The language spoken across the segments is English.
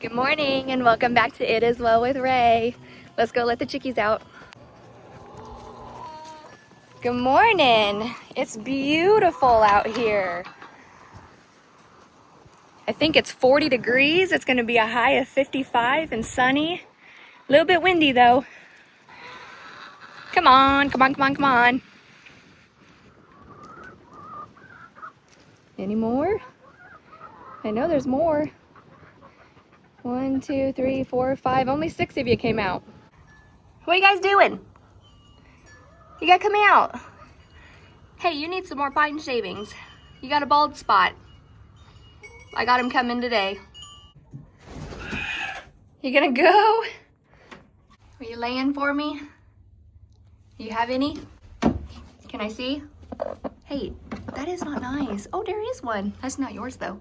Good morning and welcome back to It Is Well with Ray. Let's go let the chickies out. Good morning. It's beautiful out here. I think it's 40 degrees. It's going to be a high of 55 and sunny. A little bit windy though. Come on, come on, come on, come on. Any more? I know there's more. 1, 2, 3, 4, 5. Only 6 of you came out. What are you guys doing? You gotta come out. Hey, you need some more pine shavings. You got a bald spot. I got him coming today. You gonna go? Are you laying for me? You have any? Can I see? Hey, that is not nice. Oh, there is one. That's not yours though.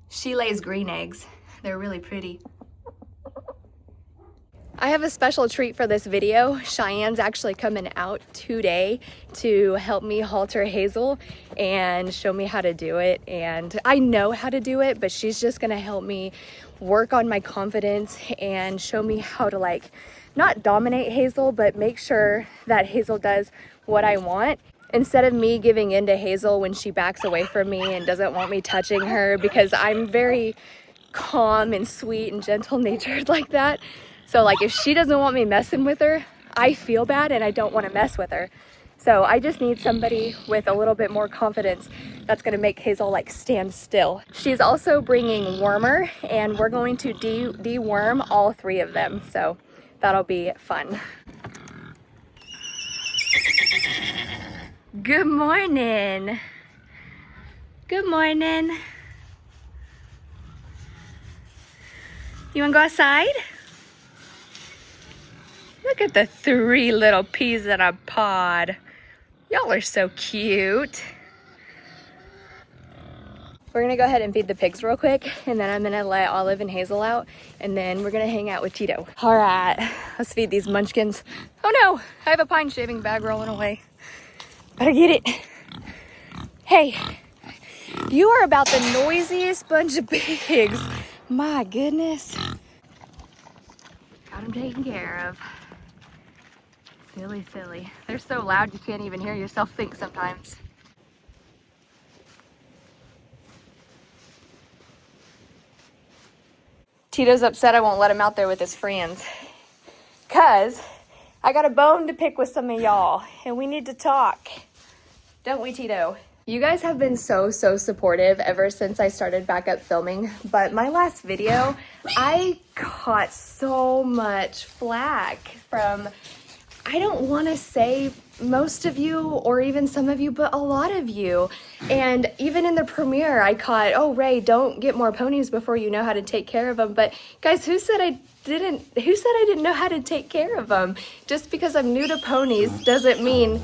She lays green eggs. They're really pretty. I have a special treat for this video. Cheyenne's actually coming out today to help me halter Hazel and show me how to do it. And I know how to do it, but she's just gonna help me work on my confidence and show me how to not dominate Hazel, but make sure that Hazel does what I want. Instead of me giving in to Hazel when she backs away from me and doesn't want me touching her, because I'm very calm and sweet and gentle natured like that. So if she doesn't want me messing with her, I feel bad and I don't want to mess with her. So I just need somebody with a little bit more confidence that's going to make Hazel stand still. She's also bringing wormer and we're going to deworm all 3 of them. So that'll be fun. Good morning. Good morning. You wanna go outside? Look at the 3 little peas in a pod. Y'all are so cute. We're gonna go ahead and feed the pigs real quick, and then I'm gonna let Olive and Hazel out, and then we're gonna hang out with Tito. All right, let's feed these munchkins. Oh no, I have a pine shaving bag rolling away. Better get it. Hey, you are about the noisiest bunch of pigs. My goodness. Got them taken care of. Silly, silly. They're so loud you can't even hear yourself think sometimes. Tito's upset I won't let him out there with his friends. 'Cause I got a bone to pick with some of y'all and we need to talk. Don't we, Tito? You guys have been so supportive ever since I started back up filming, but my last video, I caught so much flack from, I don't want to say most of you or even some of you, but a lot of you. And even in the premiere, I caught, oh, Ray, don't get more ponies before you know how to take care of them. But guys, who said I didn't know how to take care of them? Just because I'm new to ponies doesn't mean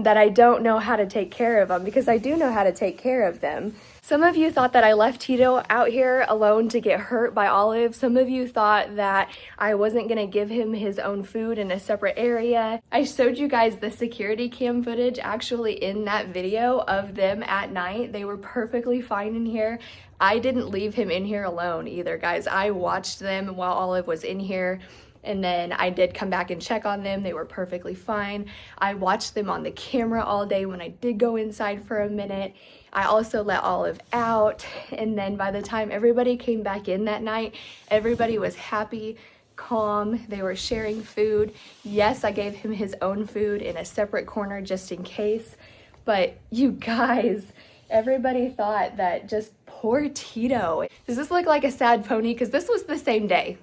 that I don't know how to take care of them, because I do know how to take care of them. Some of you thought that I left Tito out here alone to get hurt by Olive. Some of you thought that I wasn't gonna give him his own food in a separate area. I showed you guys the security cam footage actually in that video of them at night. They were perfectly fine in here. I didn't leave him in here alone either, guys. I watched them while Olive was in here. And then I did come back and check on them. They were perfectly fine. I watched them on the camera all day when I did go inside for a minute. I also let Olive out. And then by the time everybody came back in that night, everybody was happy, calm. They were sharing food. Yes, I gave him his own food in a separate corner just in case. But you guys, everybody thought that just poor Tito. Does this look like a sad pony? Because this was the same day.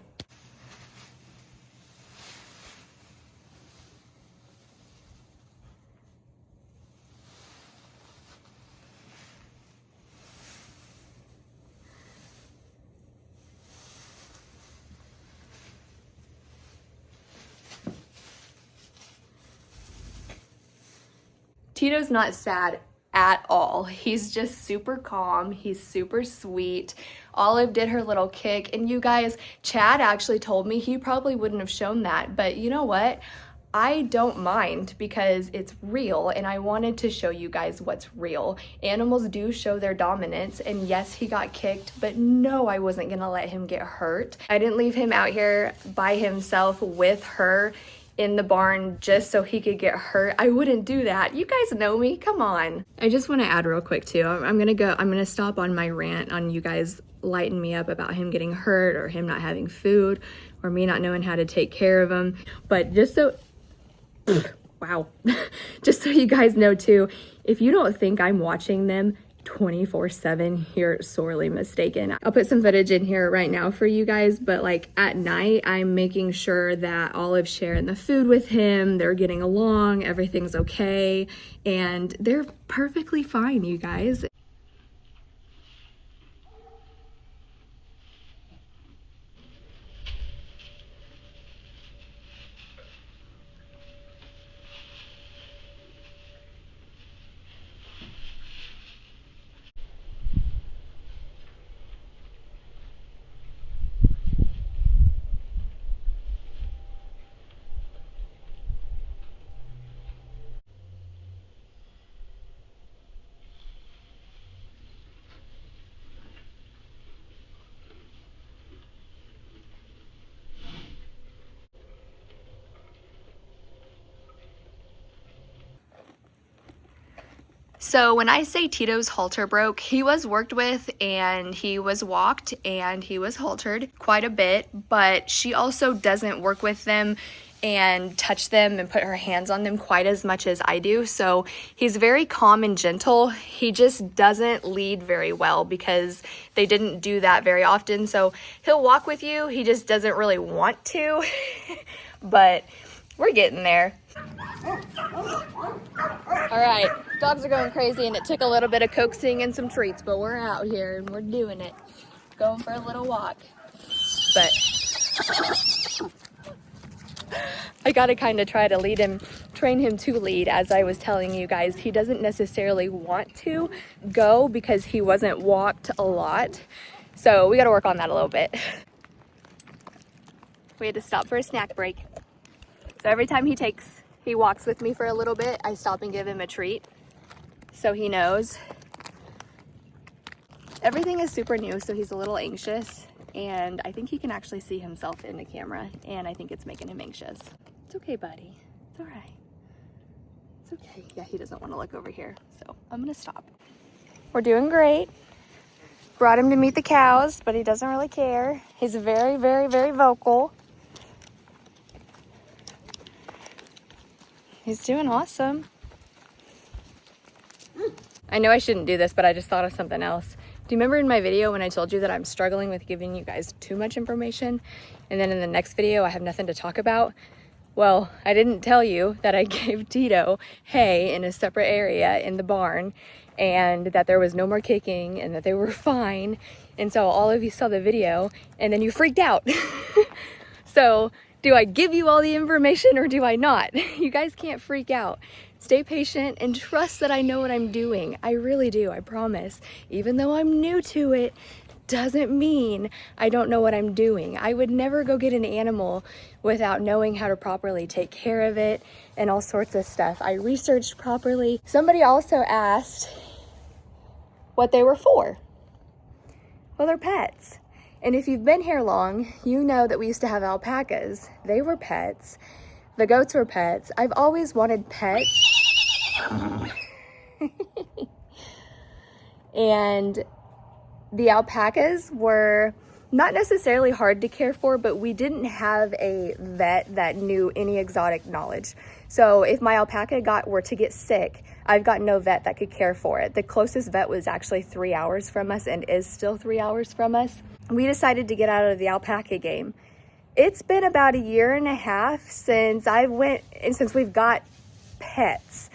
Tito's not sad at all. He's just super calm. He's super sweet. Olive did her little kick. And you guys, Chad actually told me he probably wouldn't have shown that. But you know what? I don't mind because it's real, and I wanted to show you guys what's real. Animals do show their dominance, and yes, he got kicked, but no, I wasn't gonna let him get hurt. I didn't leave him out here by himself with her in the barn just so he could get hurt. I wouldn't do that. You guys know me, come on. I just wanna add real quick too, I'm gonna stop on my rant on you guys lighten me up about him getting hurt or him not having food or me not knowing how to take care of him. But just so, wow, just so you guys know too, if you don't think I'm watching them 24/7, you're sorely mistaken. I'll put some footage in here right now for you guys, but like at night, I'm making sure that Olive's sharing the food with him, they're getting along, everything's okay, and they're perfectly fine, you guys. So when I say Tito's halter broke, he was worked with and he was walked and he was haltered quite a bit, but she also doesn't work with them and touch them and put her hands on them quite as much as I do. So he's very calm and gentle. He just doesn't lead very well because they didn't do that very often. So he'll walk with you. He just doesn't really want to, but we're getting there. All right, dogs are going crazy and it took a little bit of coaxing and some treats, but we're out here and we're doing it. Going for a little walk. But I gotta kind of try to lead him, train him to lead. As I was telling you guys, he doesn't necessarily want to go because he wasn't walked a lot. So we gotta work on that a little bit. We had to stop for a snack break. So every time he walks with me for a little bit, I stop and give him a treat so he knows. Everything is super new, so he's a little anxious, and I think he can actually see himself in the camera, and I think it's making him anxious. It's okay, buddy. It's all right. It's okay. Yeah, he doesn't want to look over here, so I'm gonna stop. We're doing great. Brought him to meet the cows, but he doesn't really care. He's very, very, very vocal. He's doing awesome. I know I shouldn't do this, but I just thought of something else. Do you remember in my video when I told you that I'm struggling with giving you guys too much information? And then in the next video, I have nothing to talk about? Well, I didn't tell you that I gave Tito hay in a separate area in the barn and that there was no more kicking and that they were fine. And so all of you saw the video and then you freaked out. So do I give you all the information or do I not? You guys can't freak out. Stay patient and trust that I know what I'm doing. I really do, I promise. Even though I'm new to it, doesn't mean I don't know what I'm doing. I would never go get an animal without knowing how to properly take care of it and all sorts of stuff. I researched properly. Somebody also asked what they were for. Well, they're pets. And if you've been here long, you know that we used to have alpacas. They were pets. The goats were pets. I've always wanted pets. And the alpacas were not necessarily hard to care for, but we didn't have a vet that knew any exotic knowledge. So if my alpaca were to get sick, I've got no vet that could care for it. The closest vet was actually 3 hours from us and is still 3 hours from us. We decided to get out of the alpaca game. It's been about 1.5 years since we've got pets.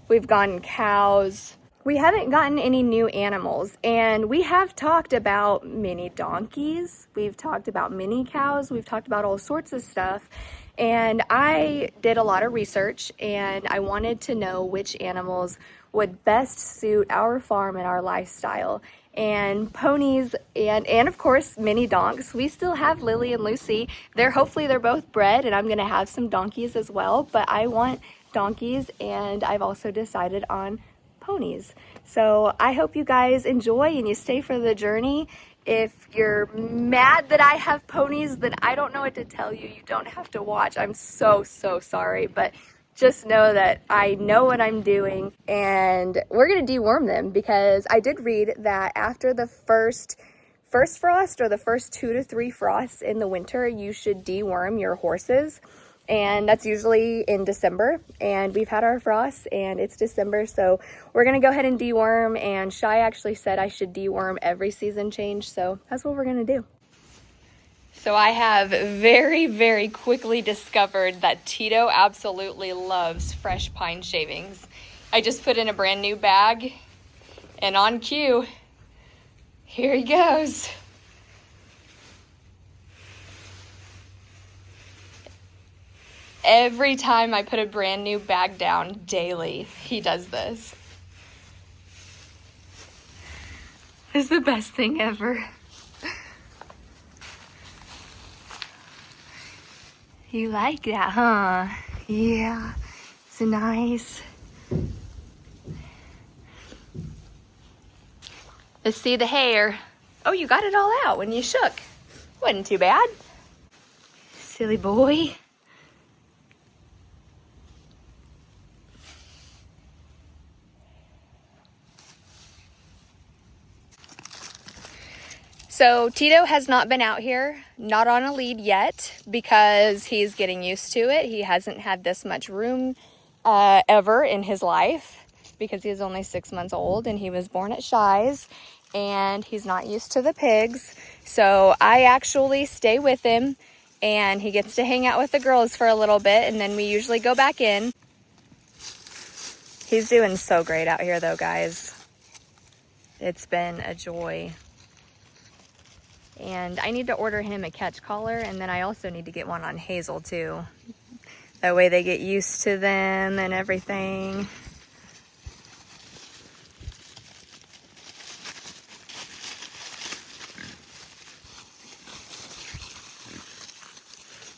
We've gotten cows. We haven't gotten any new animals, and we have talked about mini donkeys. We've talked about mini cows. We've talked about all sorts of stuff. And I did a lot of research, and I wanted to know which animals would best suit our farm and our lifestyle. And ponies and of course mini donks. We still have Lily and Lucy. Hopefully they're both bred, and I'm gonna have some donkeys as well, but I want donkeys, and I've also decided on ponies. So I hope you guys enjoy and you stay for the journey. If you're mad that I have ponies, then I don't know what to tell you. You don't have to watch. I'm so sorry, but just know that I know what I'm doing, and we're gonna deworm them because I did read that after the first frost, or the first 2 to 3 frosts in the winter, you should deworm your horses. And that's usually in December, and we've had our frosts and it's December, so we're gonna go ahead and deworm. And Shai actually said I should deworm every season change, so that's what we're gonna do. So I have very quickly discovered that Tito absolutely loves fresh pine shavings. I just put in a brand new bag, and on cue, here he goes. Every time I put a brand new bag down daily, he does this. It's the best thing ever. You like that, huh? Yeah, it's nice. Let's see the hair. Oh, you got it all out when you shook. Wasn't too bad. Silly boy. So Tito has not been out here, not on a lead yet, because he's getting used to it. He hasn't had this much room ever in his life, because he's only 6 months old and he was born at Shai's, and he's not used to the pigs. So I actually stay with him, and he gets to hang out with the girls for a little bit, and then we usually go back in. He's doing so great out here though, guys. It's been a joy. And I need to order him a catch collar, and then I also need to get one on Hazel too. That way they get used to them and everything.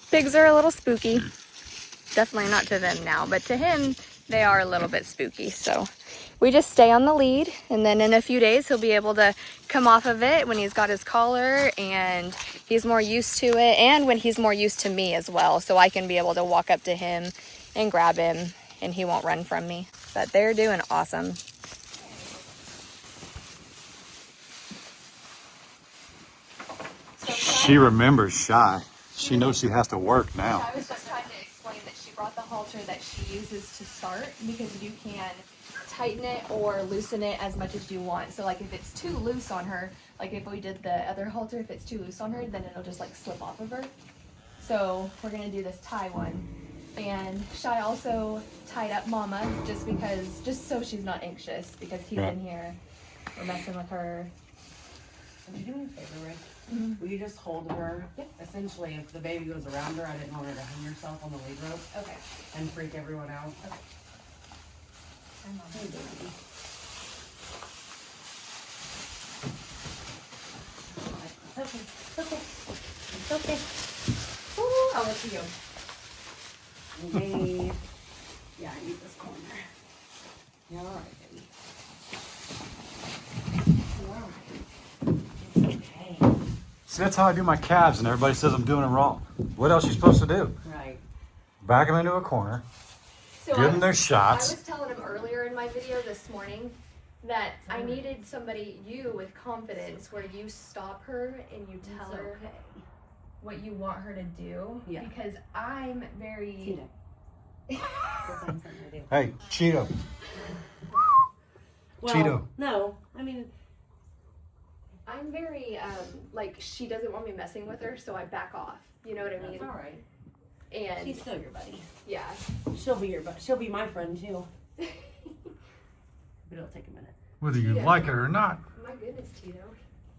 Pigs are a little spooky. Definitely not to them now, but to him, they are a little bit spooky. So we just stay on the lead, and then in a few days he'll be able to come off of it when he's got his collar and he's more used to it, and when he's more used to me as well, so I can be able to walk up to him and grab him and he won't run from me. But they're doing awesome. She remembers Shy. She knows she has to work now. I was just trying to explain that she brought the halter that she uses to start, because you can tighten it or loosen it as much as you want. So like if it's too loose on her, like if we did the other halter, if it's too loose on her, then it'll just like slip off of her. So we're gonna do this tie one. And Shai also tied up Mama just so she's not anxious, because he's in here. We're messing with her. Would you do me a favor, Rick? Will you just hold her? Yep. Essentially, if the baby goes around her, I didn't want her to hang herself on the lead rope. Okay. And freak everyone out. Okay. Hey, baby. It's okay. It's okay. It's okay. Ooh, I'll let you go. Okay. Yeah, I need this corner. You're all right, baby. You're all right. It's okay. See, that's how I do my calves, and everybody says I'm doing it wrong. What else are you supposed to do? Right. Back them into a corner, So give them their shots. I was telling him earlier in my video this morning that I needed you with confidence, where you stop her and you tell her what you want her to do. Yeah. Because I'm very... Hey, Cheeto. Well, Cheeto. No, I mean... I'm very, like, she doesn't want me messing with her, so I back off. You know what I mean? That's all right. And She's still your buddy. yeah. She'll be my friend too. But it'll take a minute. Whether you Cheeto. like it or not. My goodness, Tito.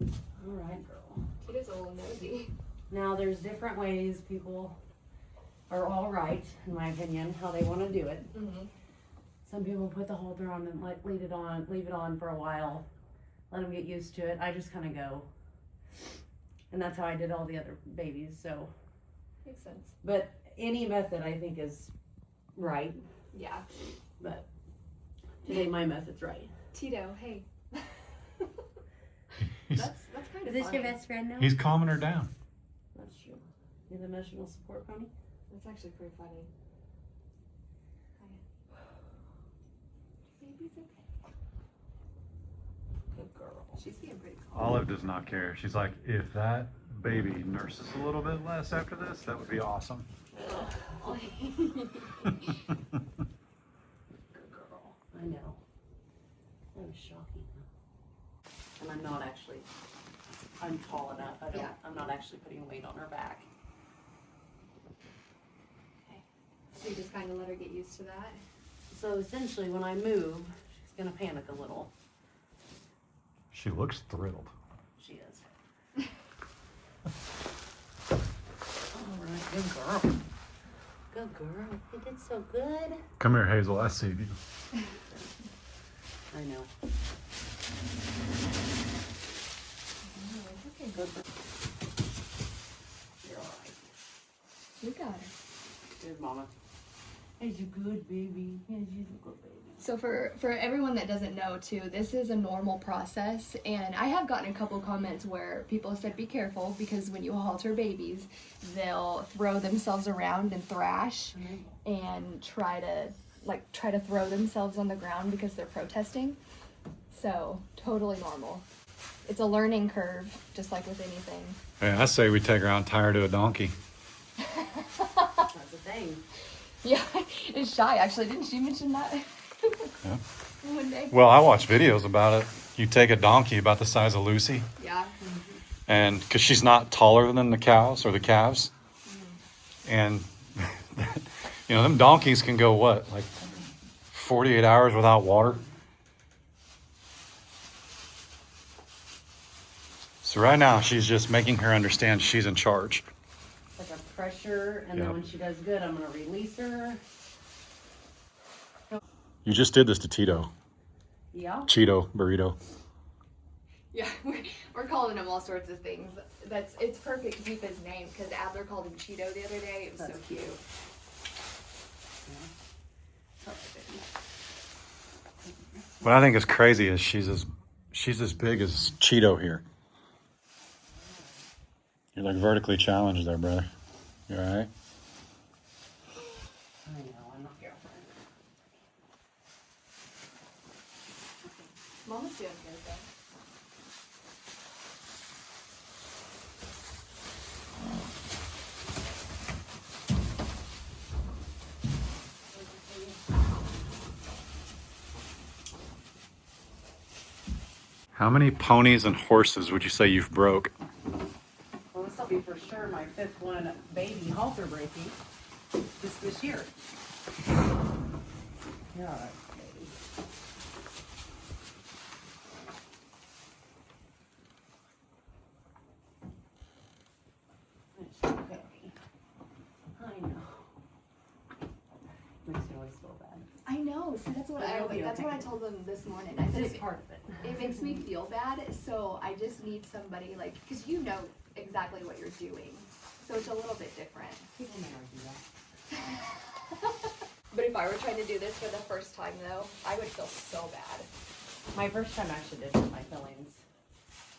All right, girl. Tito's a little nosy. Now there's different ways people are all right, in my opinion, how they want to do it. Mm-hmm. Some people put the halter on and leave it on for a while, let them get used to it. I just kind of go, and that's how I did all the other babies. So Makes sense. but any method I think is right. Yeah. But today my method's right. Tito, hey. That's kind of Is this funny. your best friend now? He's calming her down. That's true. You're the emotional support pony. That's actually pretty funny. Baby's okay. Good girl. She's being pretty calm. Olive does not care. She's like, if that baby nurses a little bit less after this, that would be awesome. Good girl. I know. That was shocking. And I'm not actually. I'm tall enough. Yeah. I'm not actually putting weight on her back. Okay. So you just kind of let her get used to that? So essentially, when I move, she's gonna panic a little. She looks thrilled. She is. All right, good girl. Good girl. You did so good. Come here, Hazel. I see you. I know. No, it's okay. Good girl. You're all right. You got her. Good mama. Is you good, baby? Is you good, baby? So for everyone that doesn't know too, this is a normal process, and I have gotten a couple comments where people said be careful because when you halter babies, they'll throw themselves around and thrash and try to throw themselves on the ground because they're protesting. So totally normal. It's a learning curve, just like with anything. Hey, I say we take her out and tie her to a donkey. That's a thing. Yeah, it's Shy actually. Didn't she mention that? Yeah. One day. Well, I watch videos about it. You take a donkey about the size of Lucy, Yeah. and because she's not taller than the cows or the calves, and you know them donkeys can go what, like 48 hours without water. So right now she's just making her understand she's in charge. Like a pressure, and Yep. then when she does good, I'm gonna release her. You just did this to Tito. Yeah. Cheeto burrito. Yeah, we're calling him all sorts of things. It's perfect to keep his name because Adler called him Cheeto the other day. It was That's so cute. Yeah. All right, baby. What I think is crazy is she's as big as Cheeto here. You're like vertically challenged there, brother. You all right? I know, I'm not girlfriend. Mama's doing good though. How many ponies and horses would you say you've broke? Well, this will be for sure my 5th one baby halter breaking just this year. You're all right, baby. It's okay. I know. Makes me always feel bad. I know. So that's what that's what I told them this morning. I said It's part of it. it makes me feel bad, so I just need somebody like because you know exactly what you're doing, so it's a little bit different. People may argue that. But if I were trying to do this for the first time though, I would feel so bad. My first time actually did hurt my feelings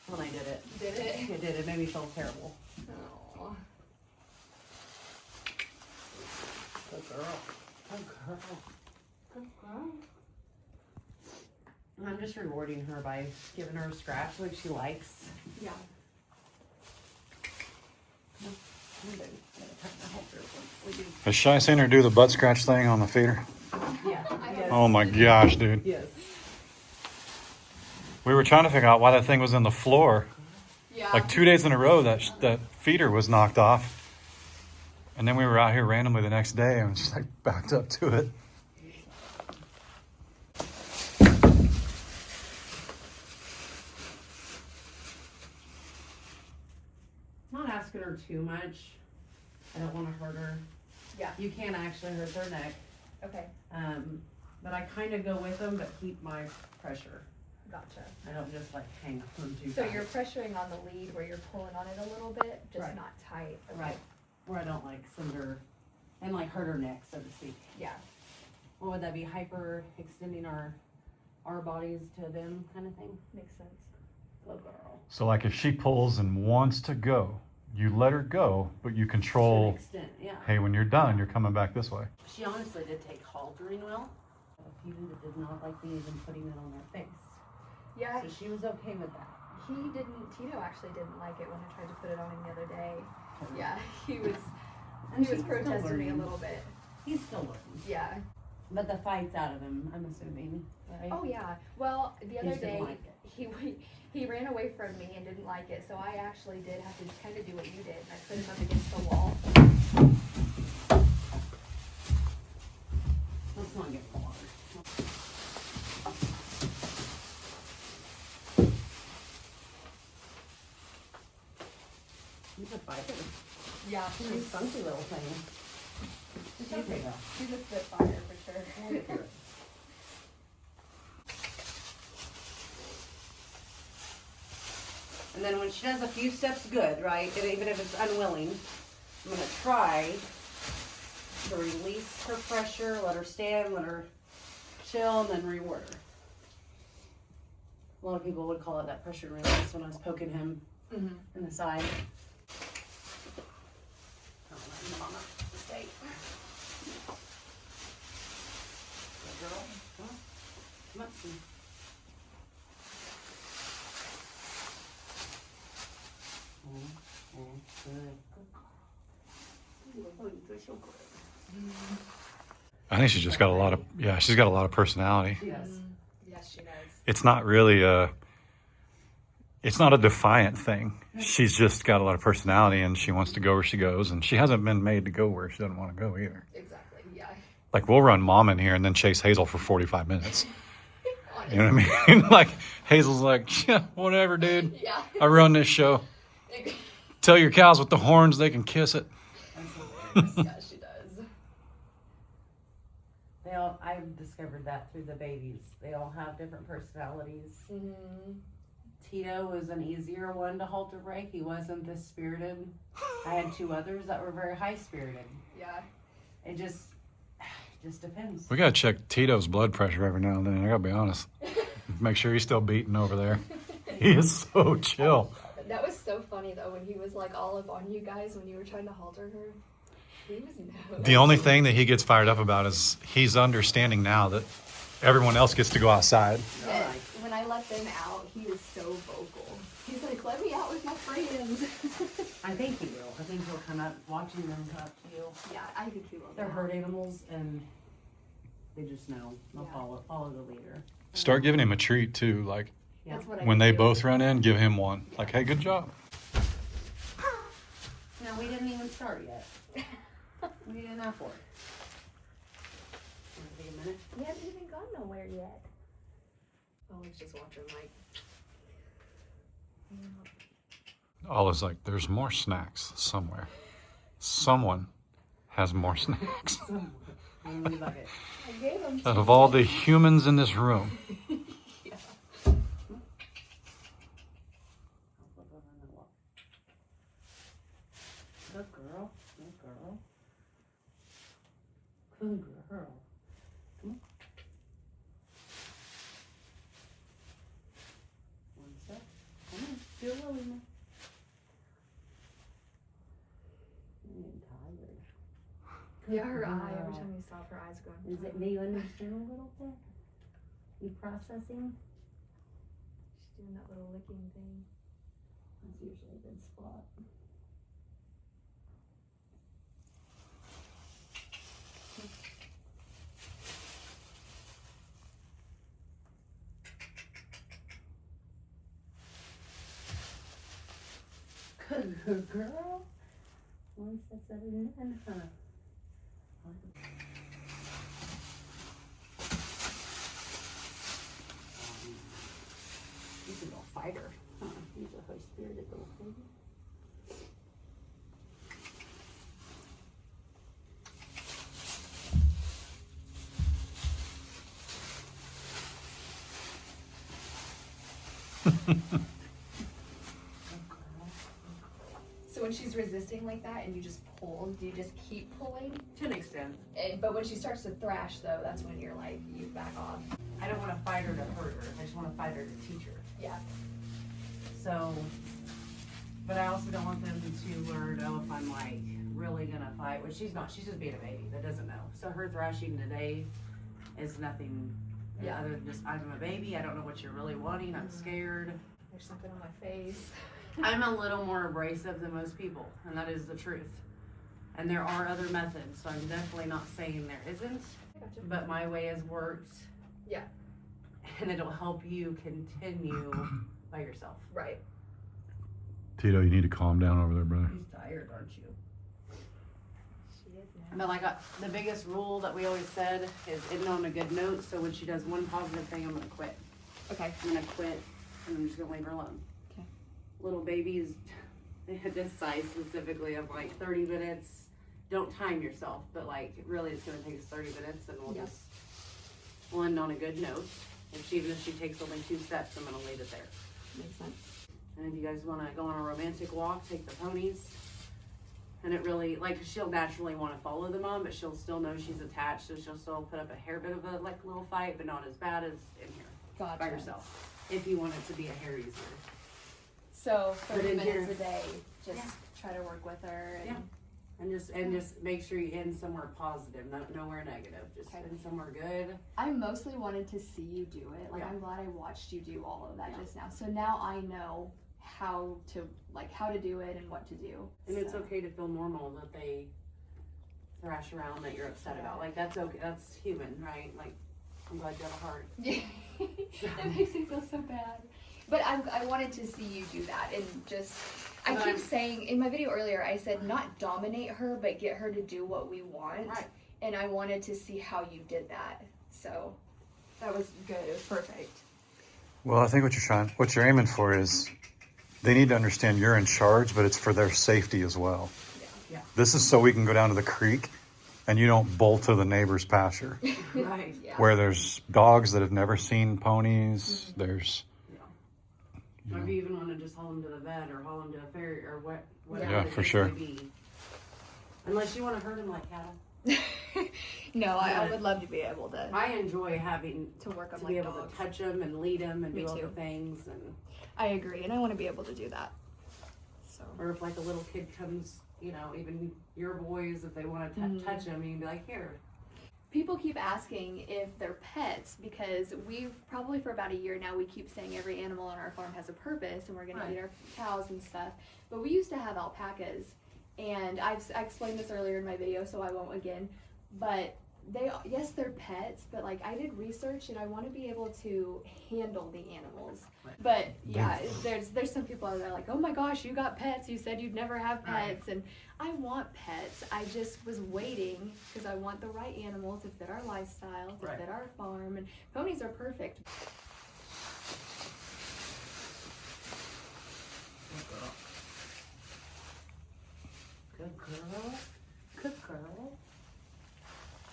when I did it. Did it? It did. It made me feel terrible. Oh. Good girl. Good girl. Good girl. And I'm just rewarding her by giving her a scratch like she likes. Yeah. Has Shy seen her do the butt scratch thing on the feeder? Yeah. Yes. Oh my gosh, dude. Yes. We were trying to figure out why that thing was in the floor. Yeah. Like 2 days in a row that feeder was knocked off. And then we were out here randomly the next day and just like backed up to it. Not asking her too much. I don't want to hurt her. Yeah. You can actually hurt her neck. Okay. But I kind of go with them, but keep my pressure. Gotcha. I don't just like hang on too So tight. you're pressuring on the lead where you're pulling on it a little bit, just Right. not tight. Okay. Right. Where I don't like send her and like hurt her neck, so to speak. Yeah. What would that be? Hyper extending our bodies to them kind of thing? Makes sense. Little girl. So like if she pulls and wants to go, you let her go, but you To control, an extent, yeah. hey, when you're done, you're coming back this way. She honestly did take haltering well. A few that did not like me even putting it on their face. Yeah, So she was okay with that. Tito actually didn't like it when I tried to put it on him the other day. Yeah, he was And she's still protesting me a learning. little bit. He's still learning. Yeah. But the fight's out of him, I'm assuming. Right? Oh yeah. Well, the other just didn't day like it. he ran away from me and didn't like it, so I actually did have to kind of do what you did. I put him up against the wall. Let's not get in the water. He's a fighter. Yeah, He's a spunky little thing. It's okay though. she's a spitfire for sure. We'll get through it. And then when she does a few steps good, right, and even if it's unwilling, I'm gonna try to release her pressure, let her stand, let her chill, and then reward her. A lot of people would call it that pressure release when I was poking him in the side. Don't let him on a mistake. Good girl. Come on. Come on. I think she's just got a lot of, she's got a lot of personality. Yes. Yes, she does. It's not really it's not a defiant thing. She's just got a lot of personality and she wants to go where she goes, and she hasn't been made to go where she doesn't want to go either. Exactly. Yeah. Like we'll run mom in here and then chase Hazel for 45 minutes. You know what I mean? Like Hazel's like, yeah, whatever, dude. Yeah. I run this show. Tell your cows with the horns they can kiss it. Yeah, she does. I've discovered that through the babies. They all have different personalities. Mm-hmm. Tito was an easier one to halter break. He wasn't this spirited. I had two others that were very high spirited. Yeah. It just depends. We gotta check Tito's blood pressure every now and then. I gotta be honest. Make sure he's still beating over there. He is so chill. That was so funny though when he was like all up on you guys when you were trying to halter her. He was no. The only thing that he gets fired up about is he's understanding now that everyone else gets to go outside. Yes. When I let them out, he was so vocal. He's like, "Let me out with my friends." I think he will. I think he'll come up, watching them come up to you. Yeah, I think he will. They're herd animals and they just know. They'll Yeah. follow the leader. Start giving him a treat too. Like Yeah. That's what I when would they do. both run in, give him one. Like, hey, good job. No, we didn't even start yet. We need an apple. Take a minute. We haven't even gone nowhere yet. Oh, let's just watch him like. Olive's like, there's more snacks somewhere. Someone has more snacks. I'm in the bucket. I gave him. Out of all the humans in this room. Yeah. Good girl. Good girl. Good girl. Come on. One step. Come on. Do a little more. I'm getting tired. Yeah, her eye. girl. Every time you stop, her eyes going. Is it, do you understand a little bit? You processing? She's doing that little licking thing. That's usually a good spot. Good girl. Once I said it in, huh? He's a little fighter, huh? He's a high-spirited little thing. So when she's resisting like that and you just pull, do you just keep pulling? To an extent. But when she starts to thrash though, that's when you're like, you back off. I don't want to fight her to hurt her. I just want to fight her to teach her. Yeah. So, but I also don't want them to learn, oh, if I'm like really gonna fight, which she's not. She's just being a baby that doesn't know. So her thrashing today is nothing other than just, I'm a baby. I don't know what you're really wanting. I'm scared. There's something on my face. I'm a little more abrasive than most people, and that is the truth. And there are other methods, so I'm definitely not saying there isn't. Gotcha. But my way has worked. Yeah. And it'll help you continue by yourself. Right. Tito, you need to calm down over there, brother. He's tired, aren't you? She is now. But like the biggest rule that we always said is ending on a good note. So when she does one positive thing, I'm gonna quit. Okay. I'm gonna quit, and I'm just gonna leave her alone. Okay. Little babies, this size specifically of like 30 minutes. Don't time yourself, but like really, it's gonna take us 30 minutes, and we'll end on a good note. Even if she takes only 2 steps, I'm gonna leave it there. Makes sense. And if you guys want to go on a romantic walk, take the ponies. And it really, like, she'll naturally want to follow the mom, but she'll still know she's attached, so she'll still put up a hair bit of a like little fight, but not as bad as in here Gotcha. by herself. If you want it to be a hair easier. So 30 in minutes here. a day, just try to work with her. And And just make sure you end somewhere positive, nowhere negative. Just end somewhere good. I mostly wanted to see you do it. Like, I'm glad I watched you do all of that just now. So now I know how to do it and what to do. And it's okay to feel normal that they thrash around that you're upset about. Like, that's okay. That's human, right? Like, I'm glad you have a heart. Yeah. That makes me feel so bad. But I wanted to see you do that and just, I keep saying, in my video earlier, I said not dominate her, but get her to do what we want. Right. And I wanted to see how you did that. So that was good. It was perfect. Well, I think what you're aiming for is they need to understand you're in charge, but it's for their safety as well. Yeah. This is so we can go down to the creek and you don't bolt to the neighbor's pasture Right. Yeah. where there's dogs that have never seen ponies. There's, Or if you even want to just haul them to the vet or haul them to a ferry or whatever Yeah, the for case sure. may be. Unless you want to hurt them like cattle. No, I would love to be able to I enjoy having work them to like be able dogs. to touch them and lead them and Me do all too. the things. And I agree, and I want to be able to do that. So or if like a little kid comes, even your boys, if they want to touch them, you can be like, here. people keep asking if they're pets because we've probably for about a year now we keep saying every animal on our farm has a purpose and we're going to eat our cows and stuff. But we used to have alpacas, and I explained this earlier in my video, so I won't again. But they're pets, but like I did research and I want to be able to handle the animals. Right. But yeah, there's some people out there like, oh my gosh, you got pets. You said you'd never have pets, and I want pets. I just was waiting because I want the right animals to fit our lifestyle, to fit our farm, and ponies are perfect. Good girl. Good girl.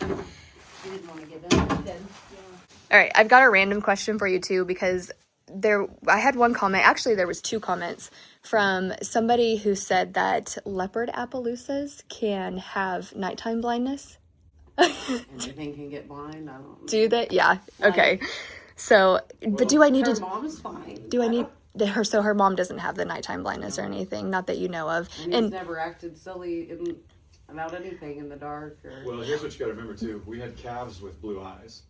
You didn't want to give in. All right, I've got a random question for you too because I had one comment. Actually, there was 2 comments from somebody who said that leopard Appaloosas can have nighttime blindness. Anything can get blind. I don't know. Do they? Yeah. Okay. So, but do I need Her to? mom's fine. Do I need her? So her mom doesn't have the nighttime blindness or anything, not that you know of. And he's never acted silly about anything in the dark. well, here's what you got to remember too. We had calves with blue eyes.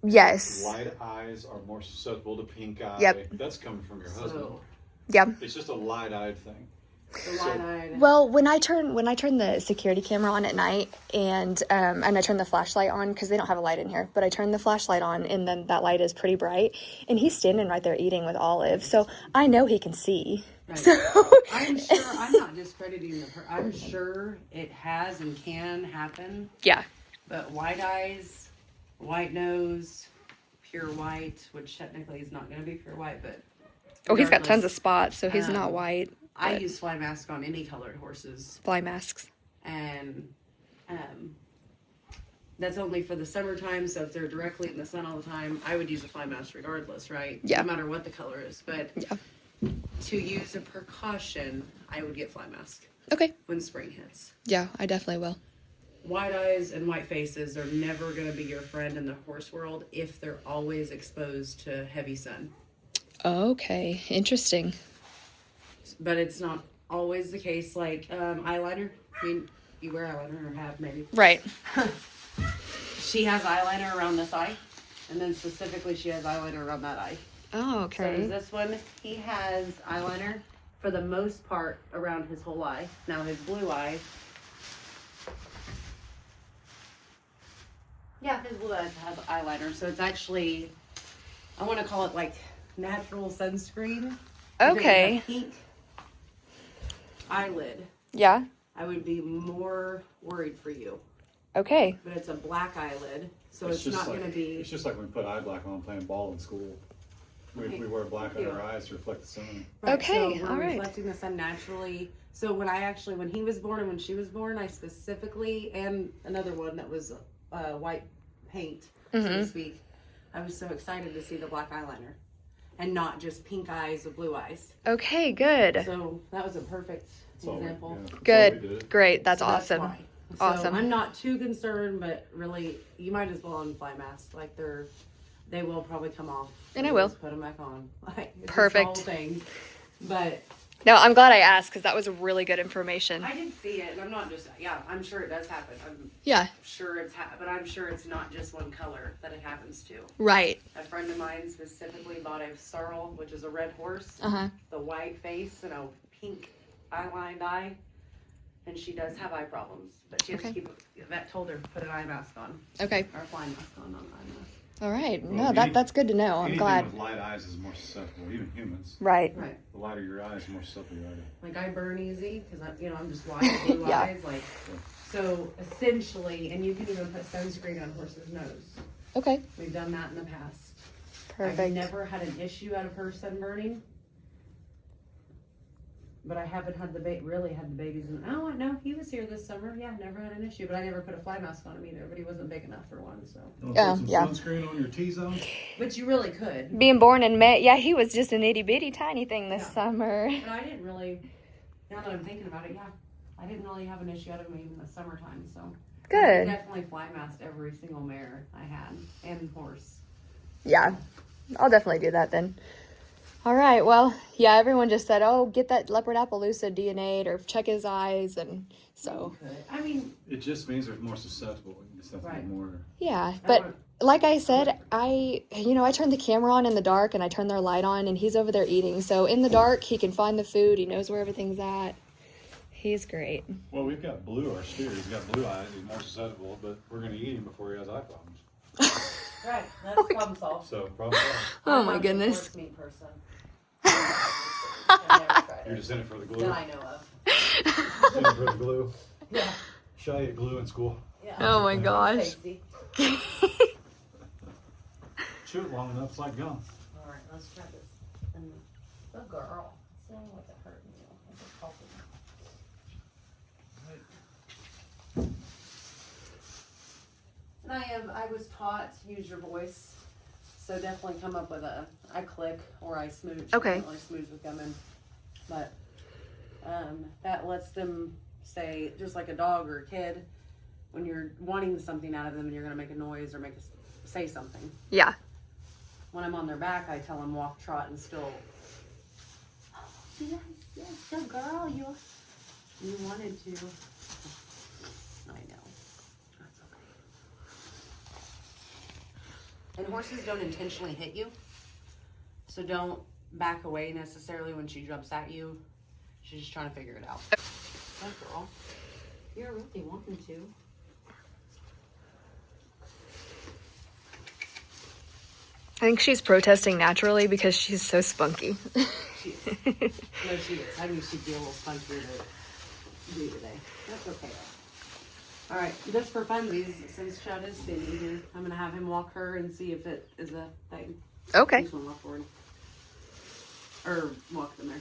Yes. Light eyes are more susceptible to pink eye. Yep. That's coming from your husband. Yeah. It's just a light-eyed thing. The light-eyed. Well, when I turn the security camera on at night and I turn the flashlight on because they don't have a light in here, but I turn the flashlight on and then that light is pretty bright and he's standing right there eating with Olive, so I know he can see. Right. So I'm sure. I'm not discrediting the. I'm sure it has and can happen. yeah, But white eyes, white nose, pure white, which technically is not going to be pure white, but. he's got regardless, tons of spots, so he's not white. I use fly mask on any colored horses, Fly masks. and that's only for the summertime. So if they're directly in the sun all the time, I would use a fly mask regardless, right? Yeah. No matter what the color is. But Yeah. to use a precaution, I would get fly mask Okay. when spring hits. Yeah, I definitely will. White eyes and white faces are never going to be your friend in the horse world if they're always exposed to heavy sun. Okay, interesting. But it's not always the case. Like eyeliner. I mean, you wear eyeliner or have maybe. Right. She has eyeliner around this eye, and then specifically she has eyeliner around that eye. Oh, So does okay. this one, he has eyeliner for the most part around his whole eye. Now his blue eye. Yeah, his blue eye has eyeliner. So it's actually, I want to call it like natural sunscreen. If it was Okay. a pink eyelid, Yeah. I would be more worried for you. Okay. But it's a black eyelid, so it's not going to be. It's just like when we put eye black on playing ball in school. We wear black on our eyes to reflect the sun. Right, Okay, so we're all right. reflecting the sun naturally. So when he was born and when she was born, I specifically, and another one that was white paint, so to speak, I was so excited to see the black eyeliner and not just pink eyes with blue eyes. Okay, good. So that was a perfect example. Good. Great. That's So awesome. why. Awesome. So I'm not too concerned, but really, you might as well unfly mask. Like they will probably come off. And I will. Just put them back on. Like, it's Perfect. A small thing, but No, I'm glad I asked because that was really good information. I did see it, and I'm not just. Yeah, I'm sure it does happen. I'm Yeah. sure but I'm sure it's not just one color that it happens to. Right. A friend of mine specifically bought a sorrel, which is a red horse, Uh-huh. the white face and a pink eyelined eye. And she does have eye problems, but she has to keep. The vet told her to put an eye mask on. Okay. Or a fly mask on, not an eye mask. All right. Well, No, that's good to know. I'm Anything glad. with light eyes is more susceptible, even humans. Right. Right. The lighter your eyes, the more susceptible you are to. Like I burn easy because I'm just white blue Yeah. eyes. Like so, essentially, and you can even put sunscreen on horse's nose. Okay. We've done that in the past. I've Perfect. never had an issue out of her sunburning. But I haven't had really had the babies. Oh, no, he was here this summer. Yeah, never had an issue. But I never put a fly mask on him either. But he wasn't big enough for one, so. Put some some sunscreen on your T-zone. But you really could. Being born in May, yeah, he was just an itty bitty tiny thing this Yeah. summer. But I didn't really. Now that I'm thinking about it, yeah, I didn't really have an issue out of him even in the summertime. So. I Good. definitely fly masked every single mare I had and horse. Yeah, I'll definitely do that then. All right. Well, yeah, everyone just said, "Oh, get that leopard Appaloosa DNA'd or check his eyes," and so You could. I mean, It just means they're more susceptible. You just have to be Right. more. yeah. But like I said, I turned the camera on in the dark and I turned their light on, and he's over there eating. So in the dark, he can find the food. He knows where everything's at. He's great. Well, we've got Blue, our steer. He's got blue eyes. He's more susceptible, but we're going to eat him before he has eye problems. right. That's problem solved. So, problem solved. Oh I'm my not a goodness. horse meat person. I've never tried You're it. just in it for the glue. That I know of. Just in it for the glue. Yeah. Shy ate glue in school. Yeah. Oh my gosh. Tasty. Chew it long enough, it's like gum. All right, let's try this. Good girl. So what's it hurting you? It's just helping. And I was taught to use your voice. So definitely come up with I click or I smooch. Okay. I don't really smooch with gum but that lets them say, just like a dog or a kid, when you're wanting something out of them and you're going to make a noise or say something. Yeah. When I'm on their back, I tell them walk, trot, and still. Oh, yes, good girl. You wanted to. I know. That's okay. And horses don't intentionally hit you, so don't back away necessarily when she jumps at you. She's just trying to figure it out. Good girl. You're really wanting to. I think she's protesting naturally because she's so spunky. She is. No, she is. I mean, she'd be a little spunkier to do today. That's okay though. All right, just for funsies, since Chad is standing here, I'm gonna have him walk her and see if it is a thing. Okay. Just wanna walk forward. Or walk them there.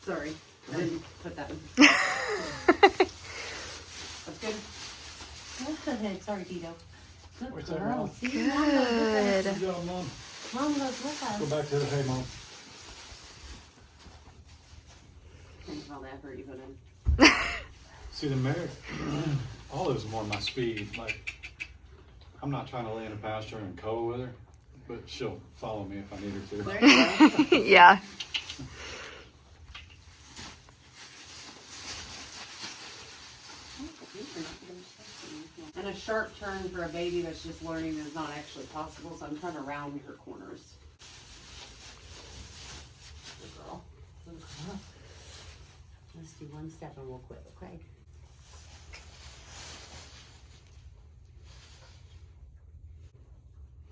Sorry, I didn't put that in. That's good. ahead. Sorry, Tito. Good Where's that girl. Mom? See, Mom goes with us. Good. Good job, Mom. Mom goes with us. Go back to the hay, Mom. Thanks for all the effort you put in. See, the mare, Olive's more my speed. Like, I'm not trying to lay in a pasture and co with her, but she'll follow me if I need her to. There you go. Yeah. And a sharp turn for a baby that's just learning is not actually possible, so I'm trying to round her corners. Good girl. Good girl. Let's do one step and we'll quit, okay?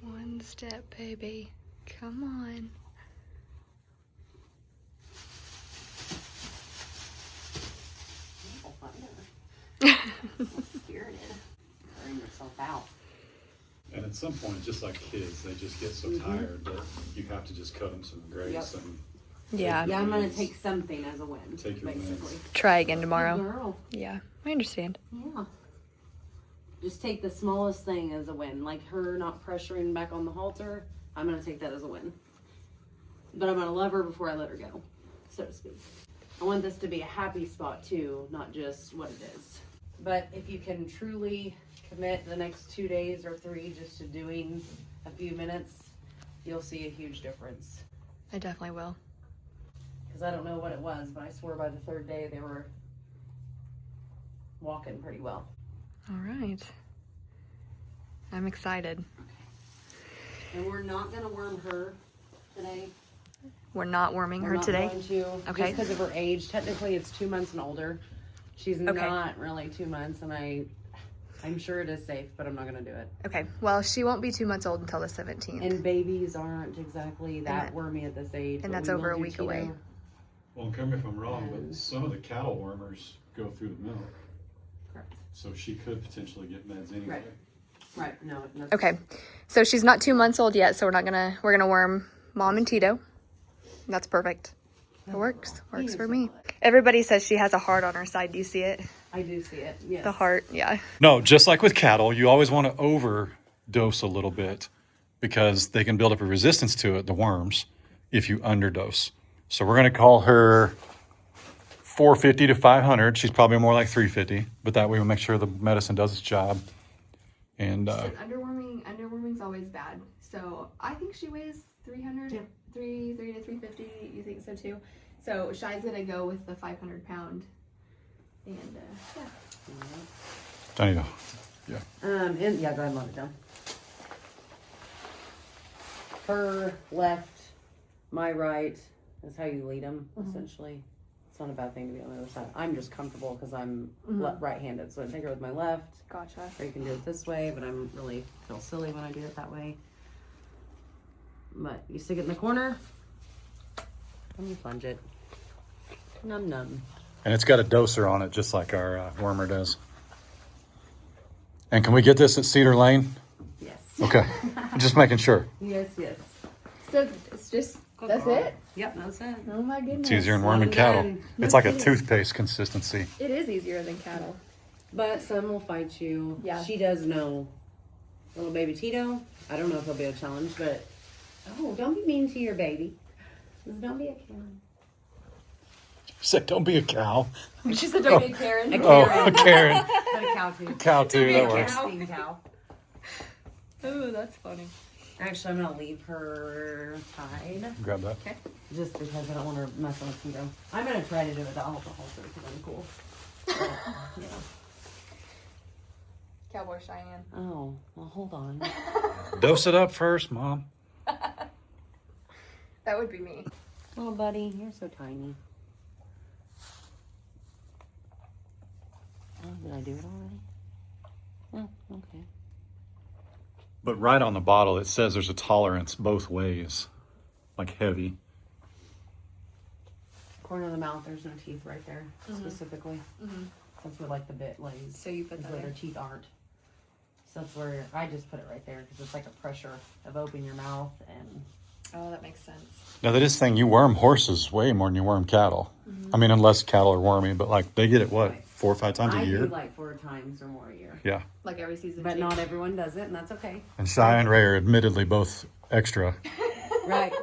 One step, baby. Come on. I'll find her. Spirited. Wearing yourself out. And at some point, just like kids, they just get so tired that you have to just cut them some grace Yep. and Yeah. Yeah, I'm gonna take something as a win, Take your basically. Try again Good tomorrow. girl. Yeah, I understand. Yeah. Just take the smallest thing as a win. Like her not pressuring back on the halter, I'm gonna take that as a win. But I'm gonna love her before I let her go, so to speak. I want this to be a happy spot too, not just what it is. But if you can truly commit the next 2 days or 3 just to doing a few minutes, you'll see a huge difference. I definitely will. Because I don't know what it was, but I swear by the 3rd day they were walking pretty well. All right. I'm excited. And we're not gonna worm her today. We're not worming We're her not today. going to, Okay. just because of her age. Technically, it's 2 months and older. She's not really 2 months, and I'm sure it is safe, but I'm not gonna do it. Okay. Well, she won't be 2 months old until the 17th. And babies aren't exactly that wormy at this age. and but that's we over will a do week Tito. away. well, correct me if I'm wrong, but some of the cattle wormers go through the milk, Correct. so she could potentially get meds anyway. Right. No. That's, Okay. So she's not 2 months old yet, so we're gonna worm Mom and Tito. That's perfect. It works. Works for me. Everybody says she has a heart on her side. Do you see it? I do see it. Yes. The heart, yeah. No, just like with cattle, you always want to overdose a little bit because they can build up a resistance to it, the worms, if you underdose. So we're going to call her 450 to 500. She's probably more like 350, but that way we'll make sure the medicine does its job. And Underworming's always bad. So I think she weighs 300, Yeah. 3 to 350. You think so too? So Shy's gonna go with the 500 pound. And yeah. Danny, yeah. And yeah, go ahead and let it down. Her left, my right is how you lead them, essentially. It's not a bad thing to be on the other side. I'm just comfortable because I'm right-handed, so I take her with my left. Gotcha. Or you can do it this way, but I'm really feel silly when I do it that way. But you stick it in the corner, and you plunge it. Num num. And it's got a doser on it, just like our wormer does. And can we get this at Cedar Lane? Yes. Okay, just making sure. Yes, yes. So it's just, that's it? Yep, that's it. Oh my goodness. It's easier than One worming and cattle. done. It's like a toothpaste consistency. It is easier than cattle. But some will fight you. Yeah. She does know. Little baby Tito, I don't know if he'll be a challenge, but oh, don't be mean to your baby. Don't be a Karen. Said, don't be a cow. She said, don't be a Karen. Oh, a Karen. But a cow too. Cow too, be a that works. cow. Being cow. Oh, that's funny. Actually, I'm gonna leave her tied, Grab that. just because I don't want her messing with Tito. I'm gonna try to do it without the halter because I'm cool. Yeah. Cowboy Cheyenne. Oh, well, hold on. Dose it up first, Mom. That would be me. Oh, buddy, you're so tiny. Oh, did I do it already? Oh, okay. But right on the bottle, it says there's a tolerance both ways, like heavy. Corner of the mouth, there's no teeth right there, specifically. That's where, like, the bit lays. So you put is that where there. their teeth aren't. So that's where I just put it right there because it's like a pressure of opening your mouth and Oh, that makes sense. Now that is thing, you worm horses way more than you worm cattle. I mean, unless cattle are wormy, but like they get it what, 4 or 5 times a I year? do like 4 times or more a year. Yeah. Like every season. But not everyone does it, and that's okay. And Shy and Ray are admittedly both extra. Right.